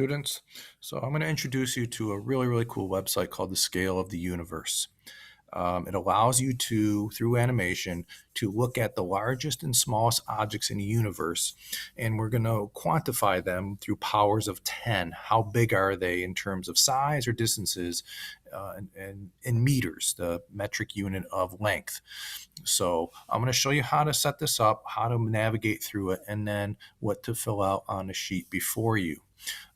students. So I'm going to introduce you to a really cool website called The Scale of the Universe. It allows you to, through animation, to look at the largest and smallest objects in the universe, and we're going to quantify them through powers of 10. How big are they in terms of size or distances, and in meters, the metric unit of length. So I'm going to show you how to set this up, how to navigate through it, and then what to fill out on the sheet before you.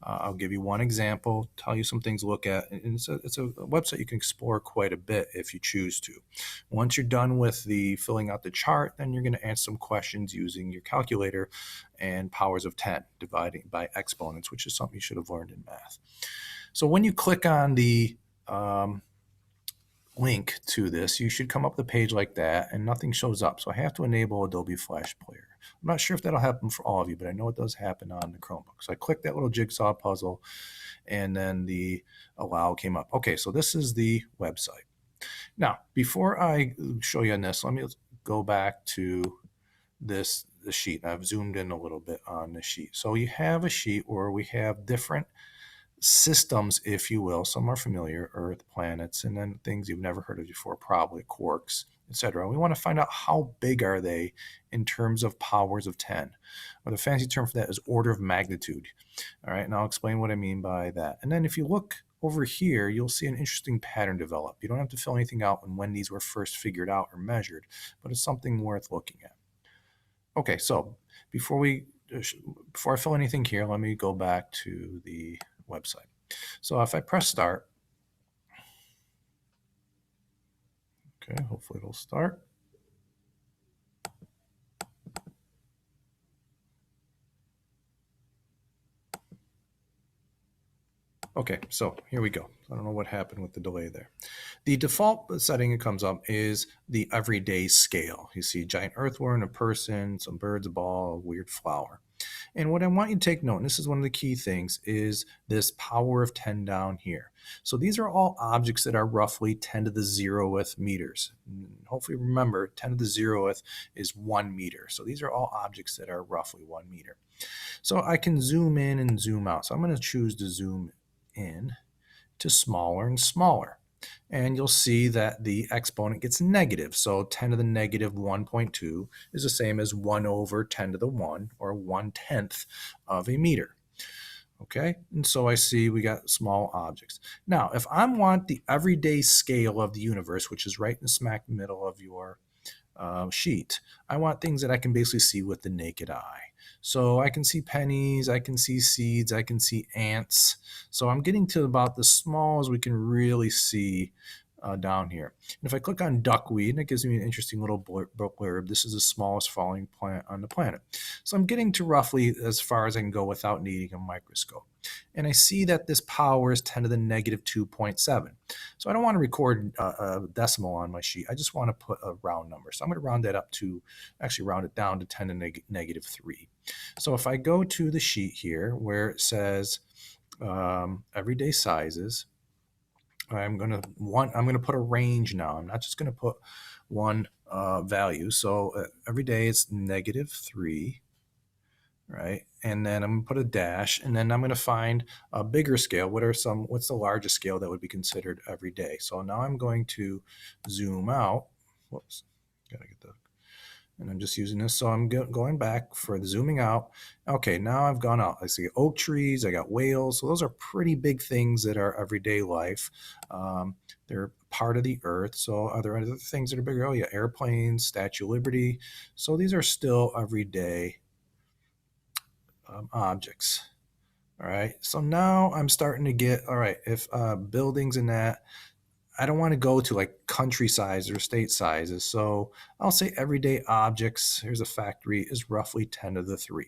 I'll give you one example, tell you some things to look at. And it's a website you can explore quite a bit if you choose to. Once you're done with the filling out the chart, then you're going to answer some questions using your calculator and powers of 10, dividing by exponents, which is something you should have learned in math. So when you click on the link to this, you should come up the page like that and nothing shows up. So I have to enable Adobe Flash Player. I'm not sure if that'll happen for all of you, but I know it does happen on the Chromebook. So I clicked that little jigsaw puzzle and then the allow came up. Okay, so this is the website. Now, before I show you on this, let me go back to the sheet. I've zoomed in a little bit on the sheet. So you have a sheet where we have different systems, if you will. Some are familiar, Earth, planets, and then things you've never heard of before, probably quarks, etc. We want to find out how big are they in terms of powers of 10. Or the fancy term for that is order of magnitude. All right, and I'll explain what I mean by that. And then if you look over here, you'll see an interesting pattern develop. You don't have to fill anything out on when these were first figured out or measured, but it's something worth looking at. Okay, so before I fill anything here, let me go back to the website. So if I press start, okay, hopefully it'll start. Okay, so here we go. I don't know what happened with the delay there. The default setting that comes up is the everyday scale. You see a giant earthworm, a person, some birds, a ball, a weird flower. And what I want you to take note, and this is one of the key things, is this power of 10 down here. So these are all objects that are roughly 10 to the 0th meters. Hopefully remember 10 to the 0th is 1 meter. So these are all objects that are roughly 1 meter. So I can zoom in and zoom out. So I'm going to choose to zoom in to smaller and smaller. And you'll see that the exponent gets negative. So 10 to the negative 1.2 is the same as 1 over 10 to the 1, or 1/10 of a meter. Okay, and so I see we got small objects. Now, if I want the everyday scale of the universe, which is right in the smack middle of your sheet, I want things that I can basically see with the naked eye. So I can see pennies, I can see seeds, I can see ants. So I'm getting to about the small as we can really see down here. And if I click on duckweed, it gives me an interesting little blurb. This is the smallest falling plant on the planet. So I'm getting to roughly as far as I can go without needing a microscope. And I see that this power is 10 to the negative 2.7. So I don't want to record a decimal on my sheet. I just want to put a round number. So I'm going to round that up to, actually round it down to 10 to negative 3. So if I go to the sheet here where it says everyday sizes, I'm going to put a range now. I'm not just going to put one value. So every day it's negative 3, right? And then I'm going to put a dash, and then I'm going to find a bigger scale. What's the largest scale that would be considered every day? So now I'm going to zoom out. Whoops, gotta get the. And I'm just using this. So I'm going back for the zooming out. Okay, now I've gone out. I see oak trees, I got whales. So those are pretty big things that are everyday life. They're part of the earth. So are there other things that are bigger? Oh yeah, airplanes, Statue of Liberty. So these are still everyday objects. All right, so now I'm starting to get, all right, if buildings and that, I don't want to go to like country size or state sizes. So I'll say everyday objects, here's a factory, is roughly 10 to the 3.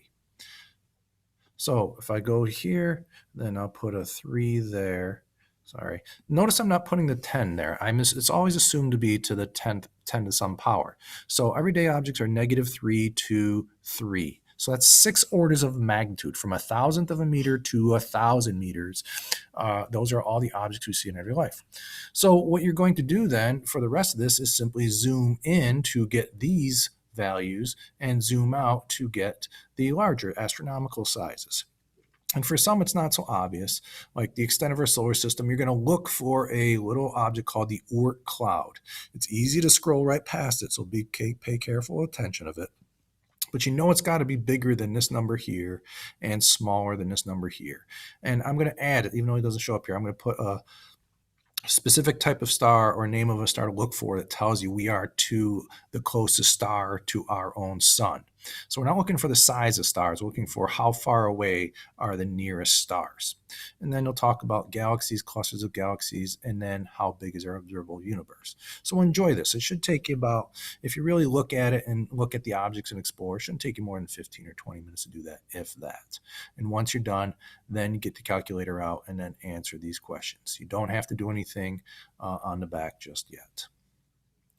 So if I go here, then I'll put a 3 there. Sorry. Notice I'm not putting the 10 there. It's always assumed to be to the 10 to some power. So everyday objects are negative 3 to 3. So that's 6 orders of magnitude, from 1,000th of a meter to 1,000 meters. Those are all the objects we see in everyday life. So what you're going to do then for the rest of this is simply zoom in to get these values and zoom out to get the larger astronomical sizes. And for some, it's not so obvious. Like the extent of our solar system, you're going to look for a little object called the Oort cloud. It's easy to scroll right past it, so pay careful attention of it. But you know it's got to be bigger than this number here and smaller than this number here. And I'm going to add it, even though it doesn't show up here. I'm going to put a specific type of star or name of a star to look for that tells you we are to the closest star to our own sun. So we're not looking for the size of stars, we're looking for how far away are the nearest stars. And then you'll talk about galaxies, clusters of galaxies, and then how big is our observable universe. So enjoy this. It should take you about, if you really look at it and look at the objects and explore, it shouldn't take you more than 15 or 20 minutes to do that, if that. And once you're done, then you get the calculator out and then answer these questions. You don't have to do anything on the back just yet.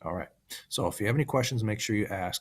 All right. So if you have any questions, make sure you ask.